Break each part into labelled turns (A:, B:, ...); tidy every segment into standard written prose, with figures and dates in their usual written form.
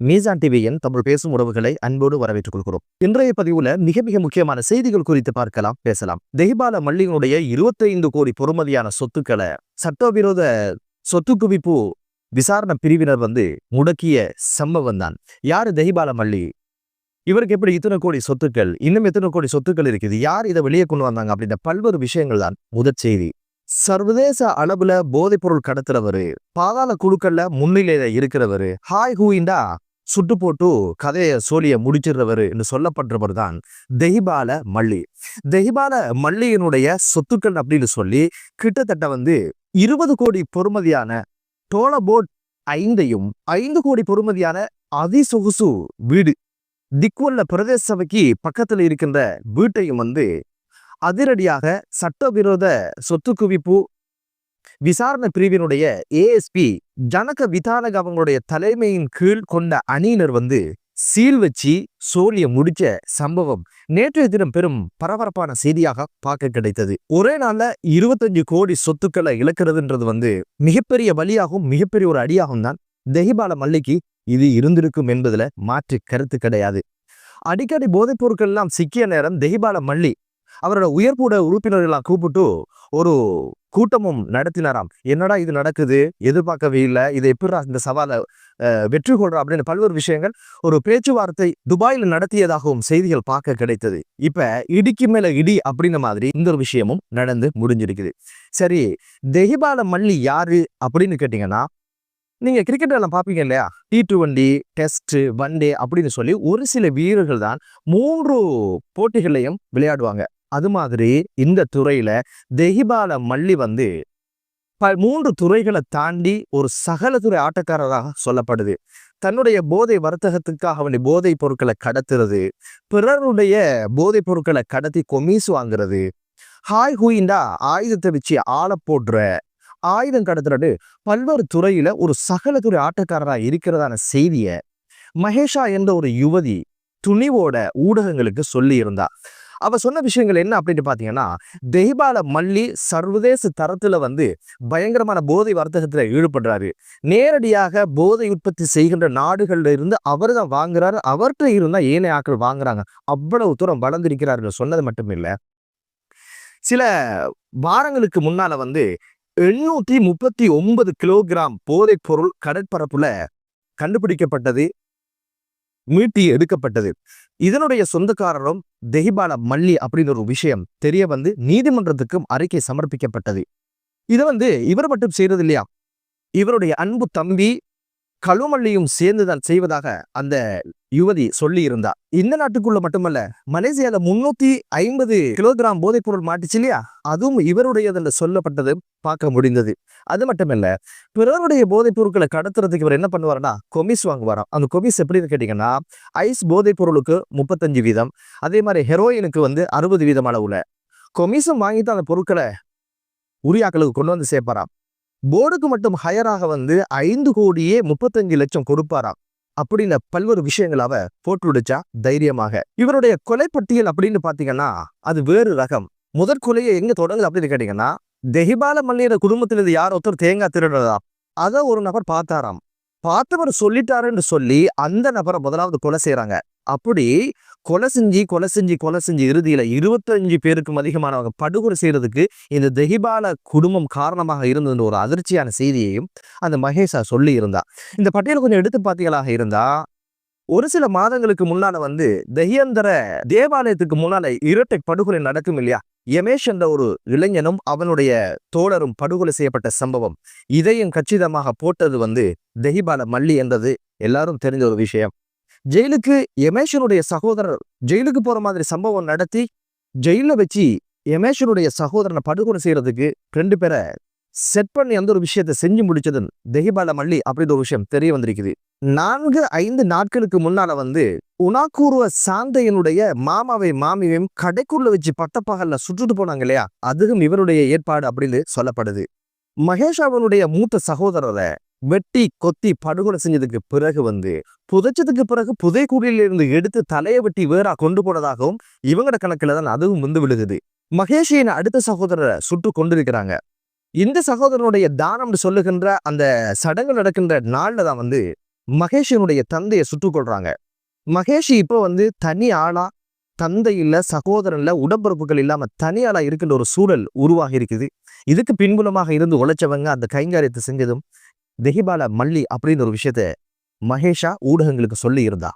A: மீசான் டிவியின் தமிழ் பேசும் உறவுகளை அன்போடு வரவேற்றுக் கொள்கிறோம். இன்றைய பதிவுல மிக மிக முக்கியமான செய்திகள் குறித்து பார்க்கலாம், பேசலாம். தெஹிபால மல்லியினுடைய 25 கோடி பொறுமதியான சொத்துக்களை சட்டவிரோத சொத்து குவிப்பு விசாரணை பிரிவினர் முடக்கிய சம்பவம் தான். யாரு தெஹிபால மல்லி? இவருக்கு எப்படி இத்தனை கோடி சொத்துக்கள், இன்னும் எத்தனை கோடி சொத்துக்கள் இருக்குது, யார் இதை வெளியே கொண்டு வந்தாங்க அப்படின்ற பல்வேறு விஷயங்கள் தான் முதற் செய்தி. சர்வதேச அளவுல போதைப் பொருள் கடத்துறவரு, பாதாள குழுக்கள்ல முன்னிலையில இருக்கிறவரு, ஹாய் ஹூயிண்டா சுட்டு போட்டு கதைய சோழிய முடிச்சிடுறவரு என்று சொல்லப்படுறவர் தான் தெஹிபால மல்லி. தெஹிபால மல்லியினுடைய சொத்துக்கள் அப்படின்னு சொல்லி கிட்டத்தட்ட 20 கோடி பொறுமதியான டோலபோட் 5ஐயும் 5 கோடி பொறுமதியான அதிசொகுசு வீடு திக்வல்ல பிரதேச சபைக்கு பக்கத்துல இருக்கின்ற வீட்டையும் அதிரடியாக சட்டவிரோத சொத்து குவிப்பு விசாரணை பிரிவினுடைய ஏஎஸ்பி ஜனக விதானக அவங்களுடைய தலைமையின் கீழ் கொண்ட அணியினர் சீல் வச்சு சோழிய முடிச்ச சம்பவம் நேற்றைய தினம் பெரும் பரபரப்பான செய்தியாக பார்க்க கிடைத்தது. ஒரே நாள்ல 25 கோடி சொத்துக்களை இழக்கிறதுன்றது மிகப்பெரிய வலியாகவும் மிகப்பெரிய ஒரு அடியாகவும் தான் தெஹிபால மல்லிக்கு இது இருந்திருக்கும் என்பதுல மாற்று கருத்து கிடையாது. அடிக்கடி போதைப் பொருட்கள் எல்லாம் சிக்கிய நேரம் தெஹிபால மல்லி அவரோட உயர்பூட உறுப்பினர்களெல்லாம் கூப்பிட்டு ஒரு கூட்டமும் நடத்தினாராம். என்னடா இது நடக்குது, எதிர்பார்க்கவே இல்லை, இதை எப்படி இந்த சவாலை வெற்றி கொள்றோம் அப்படின்னு பல்வேறு விஷயங்கள் ஒரு பேச்சுவார்த்தை துபாயில் நடத்தியதாகவும் செய்திகள் பார்க்க கிடைத்தது. இப்ப இடிக்கு மேல இடி அப்படின்ன மாதிரி இந்த ஒரு விஷயமும் நடந்து முடிஞ்சிருக்குது. சரி, தெஹிபால மல்லி யாரு அப்படின்னு கேட்டீங்கன்னா, நீங்க கிரிக்கெட் எல்லாம் பார்ப்பீங்க இல்லையா, T20 டெஸ்ட் ஒன்டே அப்படின்னு சொல்லி ஒரு சில வீரர்கள் தான் 3 போட்டிகளையும் விளையாடுவாங்க. அது மாதிரி இந்த துறையில தெஹிபால மல்லி 3 துறைகளை தாண்டி ஒரு சகலதுறை ஆட்டக்காரராக சொல்லப்படுது. தன்னுடைய போதை வர்த்தகத்துக்காக போதைப் பொருட்களை கடத்துறது, பிறருடைய போதைப் பொருட்களை கடத்தி கொமீசு வாங்குறது, ஹாய் ஹூயிண்டா ஆயுதத்தை வச்சு ஆள போடுற, ஆயுதம் கடத்துறது, பல்வேறு துறையில ஒரு சகலதுறை ஆட்டக்காரராக இருக்கிறதான செய்திய மகேஷா என்ற ஒரு யுவதி துணிவோட ஊடகங்களுக்கு சொல்லி இருந்தா. அவ சொன்ன விஷயங்கள் என்ன அப்படின்னு பாத்தீங்கன்னா, தெஹிபால மல்லி சர்வதேச தரத்துல பயங்கரமான போதை வர்த்தகத்துல ஈடுபடுறாரு. நேரடியாக போதை உற்பத்தி செய்கின்ற நாடுகள்ல இருந்து அவர் தான் வாங்குறாரு, அவர்கிட்ட இருந்தா ஏனைய ஆட்கள் வாங்குறாங்க. அவ்வளவு தூரம் வளர்ந்திருக்கிறார்கள் சொன்னது மட்டும் இல்ல, சில வாரங்களுக்கு முன்னால 839 கிலோகிராம் போதைப் பொருள் கடற்பரப்புல கண்டுபிடிக்கப்பட்டது, மீட்டி எடுக்கப்பட்டது. இதனுடைய சொந்தக்காரரும் தெஹிபால மல்லி அப்படின்னு ஒரு விஷயம் தெரிய நீதிமன்றத்துக்கும் அறிக்கை சமர்ப்பிக்கப்பட்டது. இதை இவர் மட்டும் செய்யறது இல்லையா, இவருடைய அன்பு தம்பி கழுமல்லியும் சேர்ந்துதான் செய்வதாக அந்த யுவதி சொல்லி இருந்தா. இந்த நாட்டுக்குள்ள மட்டுமல்ல, மலேசியால 350 கிலோகிராம் போதைப் பொருள் மாட்டுச்சு இல்லையா, அதுவும் இவருடையது சொல்லப்பட்டது பார்க்க முடிந்தது. அது மட்டுமல்ல, பிறருடைய போதைப் பொருட்களை கடத்துறதுக்கு இவர் என்ன பண்ணுவாருன்னா கொமிஸ் வாங்குவாராம். அந்த கொமிஸ் எப்படின்னு கேட்டீங்கன்னா, ஐஸ் போதைப் பொருளுக்கு 35 வீதம், அதே மாதிரி ஹெரோயினுக்கு 60 வீதம் அளவுல கொமிஸும் வாங்கிட்டு அந்த பொருட்களை உரியாக்களுக்கு கொண்டு சேர்ப்பாராம். போர்டுக்கு மட்டும் ஹையராக 5 கோடியே 35 லட்சம் கொடுப்பாராம். அப்படின்னு பல்வேறு விஷயங்கள் அவ போட்டு விடுச்சா தைரியமாக. இவருடைய கொலைப்பட்டியல் அப்படின்னு பாத்தீங்கன்னா அது வேறு ரகம். முதற் கொலையை எங்க தொடங்குது அப்படின்னு கேட்டீங்கன்னா, தெஹிபால மல்லியோட குடும்பத்தில் இது யார் ஒருத்தர் தேங்காய் திருடுறதா, அதை ஒரு நபர் பார்த்தாராம். பார்த்தவர் சொல்லிட்டாருன்னு சொல்லி அந்த நபரை முதலாவது கொலை செய்யறாங்க. அப்படி கொலை செஞ்சு இறுதியில 25 பேருக்கும் அதிகமானவங்க படுகொலை செய்யறதுக்கு இந்த தெஹிபால குடும்பம் காரணமாக இருந்தது ஒரு அதிர்ச்சியான செய்தியையும் அந்த மகேஷா சொல்லி இருந்தா. இந்த பட்டியலை கொஞ்சம் எடுத்து பார்த்தீங்களாக இருந்தா, ஒரு சில மாதங்களுக்கு முன்னால தெஹியந்தர தேவாலயத்துக்கு முன்னால இரட்டை படுகொலை நடக்கும் இல்லையா, யமேஷ் என்ற ஒரு இளைஞனும் அவனுடைய தோழரும் படுகொலை செய்யப்பட்ட சம்பவம், இதையும் கச்சிதமாக போட்டது தெஹிபால மல்லி என்றது எல்லாரும் தெரிஞ்ச ஒரு விஷயம். ஜெயிலுக்கு யமேஷனுடைய சகோதரர் ஜெயிலுக்கு போற மாதிரி சம்பவம் நடத்தி ஜெயில வச்சு யமேஷனுடைய சகோதரனை படுகொலை செய்யறதுக்கு 2 பேரை செட் பண்ணி அந்த ஒரு விஷயத்தை செஞ்சு முடிச்சது தெஹிபால மல்லி அப்படின்ற ஒரு விஷயம் தெரிய வந்திருக்குது. 4-5 நாட்களுக்கு முன்னால உனாக்கூர்வ சாந்தையனுடைய மாமியையும் கடைக்குள்ள வச்சு பட்டப்பகல்ல சுட்டுட்டு போனாங்க இல்லையா, அதுவும் இவருடைய ஏற்பாடு அப்படின்னு சொல்லப்படுது. மகேஷாவனுடைய மூத்த சகோதரரை வெட்டி கொத்தி படுகொலை செஞ்சதுக்கு பிறகு புதைச்சதுக்கு பிறகு புதைக்குடியிலிருந்து எடுத்து தலையை வெட்டி வேறா கொண்டு போனதாகவும் இவங்களோட கணக்குல தான் அதுவும் விழுகுது. மகேஷின் அடுத்த சகோதரரை சுட்டு கொண்டிருக்கிறாங்க. இந்த சகோதரனுடைய தானம்னு சொல்லுகின்ற அந்த சடங்கு நடக்கின்ற நாள்ல தான் மகேஷினுடைய தந்தையை சுட்டுக் கொள்றாங்க. மகேஷ் இப்போ வந்து தனி ஆளா, தந்தை இல்ல, சகோதரன் இல்ல, உடம்பிறப்புகள் இல்லாம தனி ஆளா இருக்கின்ற ஒரு சூழல் உருவாகி இருக்குது. இதுக்கு பின்புலமாக இருந்து உழைச்சவங்க, அந்த கைங்காரியத்தை செஞ்சதும் தெஹிபால மல்லி அப்படின்னு ஒரு விஷயத்த மகேஷா ஊடகங்களுக்கு சொல்லி இருந்தா.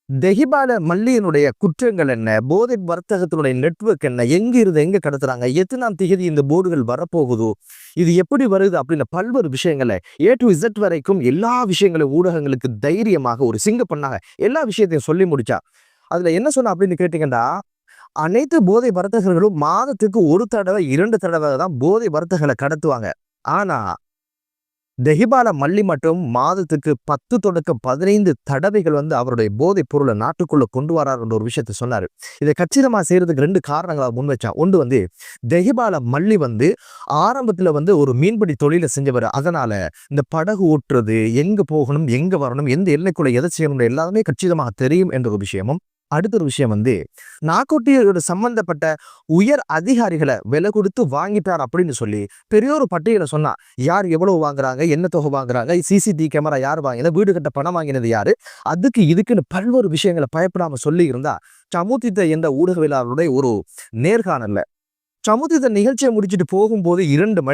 A: தெஹிபால மல்லியினுடைய குற்றங்கள் என்ன, போதை வர்த்தகத்தினுடைய நெட்வொர்க் என்ன, எங்க இருந்து எங்க கடத்துறாங்க, எத்தனாம் தேதி இந்த போர்டுகள் வரப்போகுதோ, இது எப்படி வருது அப்படின்னு பல்வேறு விஷயங்களை A to Z வரைக்கும் எல்லா விஷயங்களையும் ஊடகங்களுக்கு தைரியமாக ஒரு சிங்க பண்ணாங்க. எல்லா விஷயத்தையும் சொல்லி முடிச்சா. அதுல என்ன சொன்ன அப்படின்னு கேட்டீங்கன்னா, அனைத்து போதை வர்த்தகர்களும் மாதத்துக்கு 1 தடவை 2 தடவை தான் போதை வர்த்தகங்களை கடத்துவாங்க. ஆனா தெஹிபால மல்லி மட்டும் மாதத்துக்கு 10 தொடக்கம் 15 தடவைகள் வந்து அவருடைய போதைப் பொருளை நாட்டுக்குள்ள கொண்டு வராருன்ற ஒரு விஷயத்த சொன்னாரு. இதை கச்சிதமா செய்யறதுக்கு 2 காரணங்களை முன் வச்சான். ஒன்று வந்து தெஹிபால மல்லி வந்து ஆரம்பத்துல வந்து ஒரு மீன்பிடி தொழிலை செஞ்சவர். அதனால இந்த படகு ஓட்டுறது, எங்க போகணும், எங்க வரணும், எந்த எல்லைக்குள்ள எதை செய்யணும் எல்லாமே கச்சிதமாக தெரியும் என்ற ஒரு விஷயமும். அடுத்த ஒரு விஷயம் வந்து நார்கோட்டியோட சம்பந்தப்பட்ட உயர் அதிகாரிகளை விலை கொடுத்து வாங்கிட்டார் அப்படின்னு சொல்லி பெரிய ஒரு பட்டியலை சொன்னா. யார் எவ்வளவு வாங்குறாங்க, என்ன தொகை வாங்குறாங்க, CCTV கேமரா யார் வாங்கினது, வீடு கட்ட பணம் வாங்கினது யாரு, அதுக்கு இதுக்குன்னு பல்வேறு விஷயங்களை பயப்படாம சொல்லி இருந்தா. சமுத்தித்த என்ற ஊடகவியலாளருடைய ஒரு நேர்காணல்ல சமுத்தித்த நிகழ்ச்சியை முடிச்சுட்டு போகும்போது 2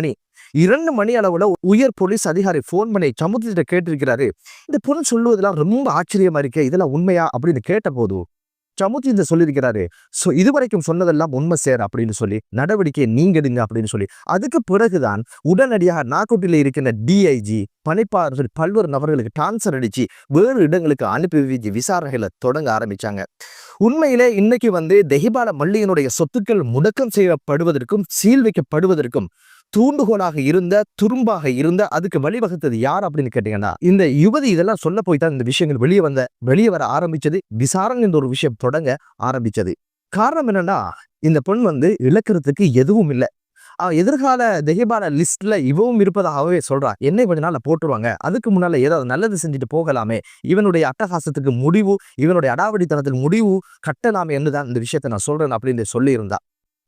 A: மணி அளவுல உயர் போலீஸ் அதிகாரி போன் பண்ணி சமுத்திட்ட கேட்டிருக்கிறாரு, இந்த பொருள் சொல்லுவதெல்லாம் ரொம்ப ஆச்சரியமா இருக்கே, இதெல்லாம் உண்மையா அப்படின்னு கேட்ட போது சமுத்திர சொல்லியிருக்கிறாரு, இதுவரைக்கும் சொன்னதெல்லாம் உண்மை சேர் அப்படின்னு சொல்லி நடவடிக்கையை நீங்க எடுங்க அப்படின்னு சொல்லி. அதுக்கு பிறகுதான் உடனடியாக நார்கோட்டில இருக்கின்ற DIG பணிப்பாளர்கள் பல்வேறு நபர்களுக்கு டிரான்ஸ்ஃபர் அடிச்சு வேறு இடங்களுக்கு அனுப்பி வச்சு விசாரணைகளை தொடங்க ஆரம்பிச்சாங்க. உண்மையிலே இன்னைக்கு வந்து தெஹிபால மல்லியினுடைய சொத்துக்கள் முடக்கம் செய்யப்படுவதற்கும் சீல் வைக்கப்படுவதற்கும் தூண்டுகோலாக இருந்த, துரும்பாக இருந்த, அதுக்கு வழிவகுத்தது யார் அப்படின்னு கேட்டீங்கன்னா, இந்த யுவதி இதெல்லாம் சொல்ல போய்தான் இந்த விஷயங்கள் வெளியே வர ஆரம்பிச்சது. விசாரணை என்ற ஒரு விஷயம் தொடங்க ஆரம்பிச்சது. காரணம் என்னன்னா, இந்த பெண் வந்து இழக்கிறதுக்கு எதுவும் இல்லை. எதிர்கால தெஹிபால லிஸ்ட்ல இவவும் இருப்பதாகவே சொல்றான். என்னை கொஞ்ச நாள்ல போட்டுருவாங்க, அதுக்கு முன்னால ஏதாவது நல்லது செஞ்சுட்டு போகலாமே, இவனுடைய அட்டகாசத்துக்கு முடிவு, இவனுடைய அடாவடித்தனத்துக்கு முடிவு கட்டலாமே என்றுதான் இந்த விஷயத்தை நான் சொல்றேன் அப்படின்னு சொல்லி இருந்தா.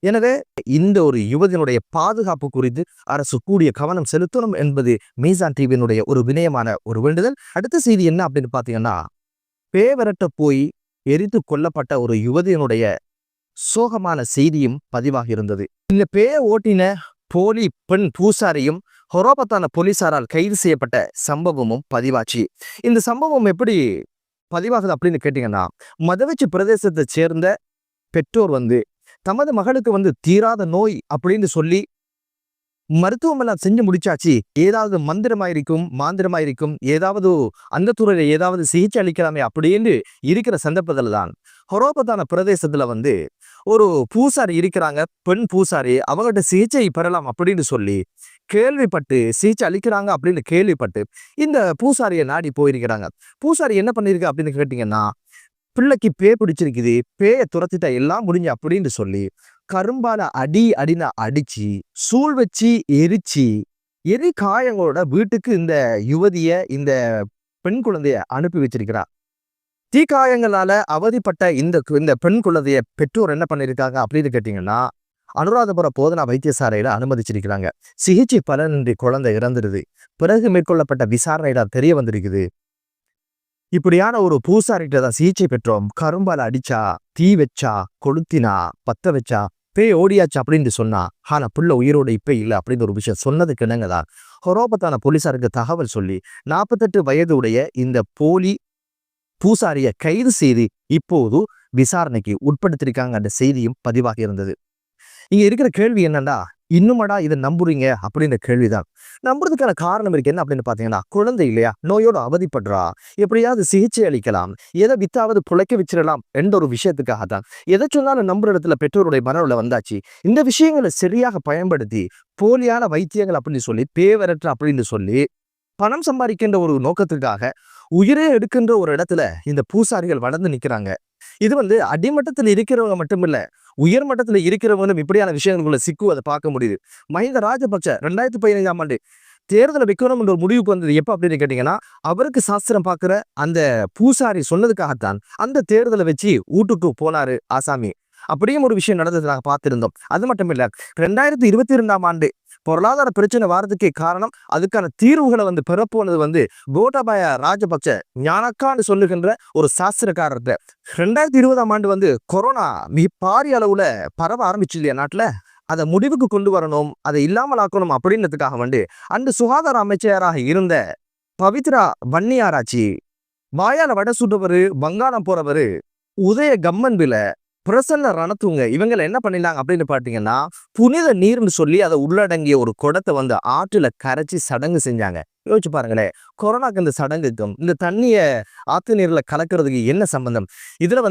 A: எனவே இந்த ஒரு யுவதியினுடைய பாதுகாப்பு குறித்து அரசு கூடிய கவனம் செலுத்தணும் என்பது மீசான் டிவியினுடைய ஒரு வினயமான ஒரு வேண்டுதல். அடுத்த செய்தி என்ன அப்படின்னு பாத்தீங்கன்னா, பேவரட்ட போய் எரித்து கொல்லப்பட்ட ஒரு யுவதியினுடைய சோகமான செய்தியும் பதிவாகி இருந்தது. இந்த பேய ஓட்டின போலி பெண் பூசாரியும் ஹொரோபத்தான போலீசாரால் கைது செய்யப்பட்ட சம்பவமும் பதிவாச்சு. இந்த சம்பவம் எப்படி பதிவாகுது அப்படின்னு கேட்டீங்கன்னா, மதவெச்சி பிரதேசத்தை சேர்ந்த பெற்றோர் வந்து தமது மகளுக்கு வந்து தீராத நோய் அப்படின்னு சொல்லி மருத்துவம் எல்லாம் செஞ்சு முடிச்சாச்சு, ஏதாவது மந்திரமாயிருக்கும், மாந்திரமாயிருக்கும், ஏதாவது அந்த துறையில ஏதாவது சிகிச்சை அளிக்கலாமே அப்படின்னு இருக்கிற சந்தர்ப்பத்துல தான் ஹொரோபத்தான பிரதேசத்துல வந்து ஒரு பூசாரி இருக்கிறாங்க, பெண் பூசாரி, அவங்ககிட்ட சிகிச்சை பெறலாம் அப்படின்னு சொல்லி கேள்விப்பட்டு சிகிச்சை அளிக்கிறாங்க அப்படின்னு கேள்விப்பட்டு இந்த பூசாரியை நாடி போயிருக்கிறாங்க. பூசாரி என்ன பண்ணிருக்கு அப்படின்னு கேட்டீங்கன்னா, பிள்ளைக்கு பிடிச்சிருக்குது, பேய துரத்திட்டா எல்லாம் முடிஞ்சு அப்படின்னு சொல்லி கரும்பால அடின்னு அடிச்சு சூழ் வச்சு எரிச்சு காயங்களோட வீட்டுக்கு இந்த யுவதிய, இந்த பெண் குழந்தைய அனுப்பி வச்சிருக்கிறா. தீக்காயங்களால அவதிப்பட்ட இந்த பெண் குழந்தைய பெற்றோர் என்ன பண்ணிருக்காங்க அப்படின்னு கேட்டீங்கன்னா, அனுராதபுரம் போதனா வைத்தியசாலையில அனுமதிச்சிருக்கிறாங்க. சிகிச்சை பலனின்றி குழந்தை இறந்துருது. பிறகு மேற்கொள்ளப்பட்ட விசாரணையில தெரிய வந்திருக்குது, இப்படியான ஒரு பூசாரிகிட்ட தான் சிகிச்சை பெற்றோம், கரும்பால அடிச்சா, தீ வச்சா, கொளுத்தினா, பத்த வச்சா, பேய் ஓடியாச்சு அப்படின்னு சொன்னா, ஆனா புள்ள உயிரோட இப்ப இல்லை அப்படின்னு ஒரு விஷயம் சொன்னதுக்கு என்னங்கதான் ஹொரோபத்தான போலீசாருக்கு தகவல் சொல்லி 48 வயது உடைய இந்த போலி பூசாரிய கைது செய்து இப்போது விசாரணைக்கு உட்படுத்திருக்காங்க. அந்த செய்தியும் பதிவாகி இருந்தது. இங்க இருக்கிற கேள்வி என்னன்னா, இன்னுமடா இதை நம்புறீங்க அப்படின்ற கேள்விதான். நம்புறதுக்கான காரணம் இருக்கு. என்ன அப்படின்னு பாத்தீங்கன்னா, குழந்தை இல்லையா, நோயோட அவதிப்படுறா, எப்படியாவது சிகிச்சை அளிக்கலாம், எதை வித்தாவது புழைக்க வச்சிடலாம் என்ற ஒரு விஷயத்துக்காக தான். எதை சொன்னாலும் நம்புற இடத்துல பெற்றோருடைய மனவுல வந்தாச்சு. இந்த விஷயங்களை சரியாக பயன்படுத்தி போலியான வைத்தியங்கள் அப்படின்னு சொல்லி, பேவரற்ற அப்படின்னு சொல்லி பணம் சம்பாதிக்கின்ற ஒரு நோக்கத்துக்காக உயிரே எடுக்கின்ற ஒரு இடத்துல இந்த பூசாரிகள் வளர்ந்து நிக்கிறாங்க. இது வந்து அடிமட்டத்தில் இருக்கிறவங்க மட்டும் இல்ல, உயர்மட்டத்தில் இருக்கிறவங்களும் இப்படியான விஷயங்களுக்குள்ள சிக்குவதை பார்க்க முடியுது. மஹிந்த ராஜபக்ச 2015ஆம் ஆண்டு தேர்தலை வைக்கணும் என்ற ஒரு முடிவுக்கு வந்தது எப்ப அப்படின்னு கேட்டீங்கன்னா, அவருக்கு சாஸ்திரம் பார்க்கிற அந்த பூசாரி சொன்னதுக்காகத்தான் அந்த தேர்தலை வச்சு வீட்டுக்கு போனாரு ஆசாமி. அப்படியும் ஒரு விஷயம் நடந்தது நாங்க பார்த்திருந்தோம். அது மட்டும் இல்ல, 2022ஆம் ஆண்டு பொருளாதார பிரச்சனை வாரதுக்கே காரணம் அதுக்கான தீர்வுகளை பிறப்புனது கோட்டாபாய ராஜபக்ச ஞானக்கான்னு சொல்லுகின்ற ஒரு சாஸ்திரக்காரர்கிட்ட 2020ஆம் ஆண்டு கொரோனா மிக பாரிய அளவுல பரவ ஆரம்பிச்சு இல்லையா நாட்டுல, அதை முடிவுக்கு கொண்டு வரணும், அதை இல்லாமல் ஆக்கணும் அப்படின்றதுக்காக அந்த சுகாதார அமைச்சராக இருந்த பவித்ரா வன்னியாராச்சி வாயால வடை சுட்டவரு, வங்காளம் போறவரு, உதய கம்மன்பில, பிரசன்ன ரணத்துங்க இவங்களை என்ன பண்ணிடலாங்க அப்படின்னு பாத்தீங்கன்னா, புனித நீர்னு சொல்லி அதை உள்ளடங்கிய ஒரு குடத்தை ஆற்றுல கரைச்சி சடங்கு செஞ்சாங்க. யோசிச்சு பாருங்களேன், கொரோனாக்கு இந்த சடங்குக்கும் இந்த தண்ணிய ஆத்து நீர்ல கலக்கிறதுக்கு என்ன சம்பந்தம்? இதுல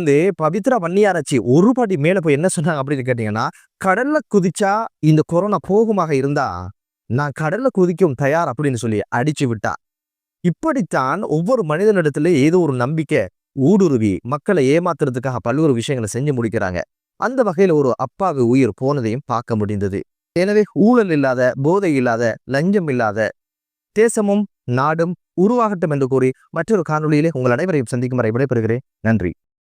A: பவித்ரா வன்னியாராச்சி ஒரு படி மேல போய் என்ன சொன்னாங்க அப்படின்னு கேட்டீங்கன்னா, கடல்ல குதிச்சா இந்த கொரோனா போகுமாக இருந்தா நான் கடல்ல குதிக்கும் தயார் அப்படின்னு சொல்லி அடிச்சு விட்டா. இப்படித்தான் ஒவ்வொரு மனிதனிடத்துல ஏதோ ஒரு நம்பிக்கை ஊடுருவி மக்களை ஏமாத்துறதுக்காக பல்வேறு விஷயங்களை செஞ்சு முடிக்கிறாங்க. அந்த வகையில ஒரு அப்பாவி உயிர் போனதையும் பார்க்க முடிந்தது. எனவே ஊழல் இல்லாத, போதை இல்லாத, லஞ்சம் இல்லாத தேசமும் நாடும் உருவாகட்டும் என்று கூறி மற்றொரு காணொளியிலே உங்கள் அனைவரையும் சந்திக்கும் வரை விடைபெறுகிறேன். நன்றி.